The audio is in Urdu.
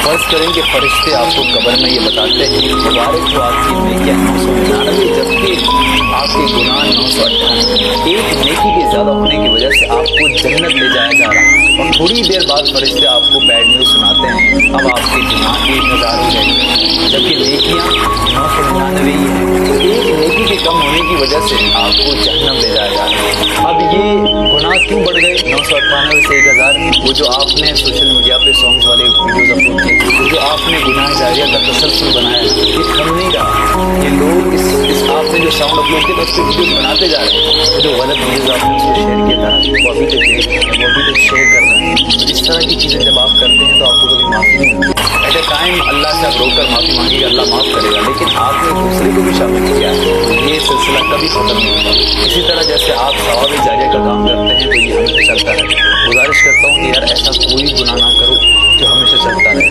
فرض کریں کہ فرشتے آپ کو قبر میں یہ بتاتے ہیں مبارک ہو آپ کی نیکیاں 999 جبکہ آپ کے گناہ 998، ایک نیکی کے زیادہ ہونے کی وجہ سے آپ کو جنت لے جایا جا رہا ہے، اور تھوڑی دیر بعد فرشتے آپ کو بیڈ نیوز سناتے ہیں اب آپ کے گناہ 1000 ہو جائیں گے، جبکہ نیکیاں 999 ہی ہیں، تو ایک نیکی کے کم ہونے کی وجہ سے آپ کو جہنم لے جایا جا رہا ہے۔ اب یہ گناہ کیوں بڑھ گئے 998 سے 1000؟ وہ جو آپ نے سوشل میڈیا پہ سانگز والے ویڈیوز اپلوڈ کیے، جو آپ نے گناہ جاریہ کا تسلسل بنایا، یہ تھم نہیں رہا، یہ لوگ اس آپ نے جو ساؤنڈ اپلوڈ کیا تھا اس پہ ویڈیوز بناتے جا رہے ہیں، وہ جو غلط ویڈیوز آپ نے اس کو شیئر کیا تھا وہ ابھی تک دیکھ رہے ہیں، وہ ابھی تک شیئر کر رہے ہیں، تو اس طرح کی چیزیں جب آپ کرتے ہیں تو آپ کو کبھی معافی نہیں ملتی۔ ایٹ اے ٹائم اللہ سے آپ رو کر معافی مانگے گا، اللہ معاف کرے گا، لیکن آپ نے دوسرے کو بھی شامل کیا ہے، یہ سلسلہ کبھی ختم نہیں ہوگا۔ اسی طرح جیسے آپ ثواب جاریہ کا کام کرتے ہیں تو یہ ہمیشہ چلتا رہے۔ گزارش کرتا ہوں کہ یار ایسا کوئی گناہ نہ کرو جو ہمیشہ چلتا رہے۔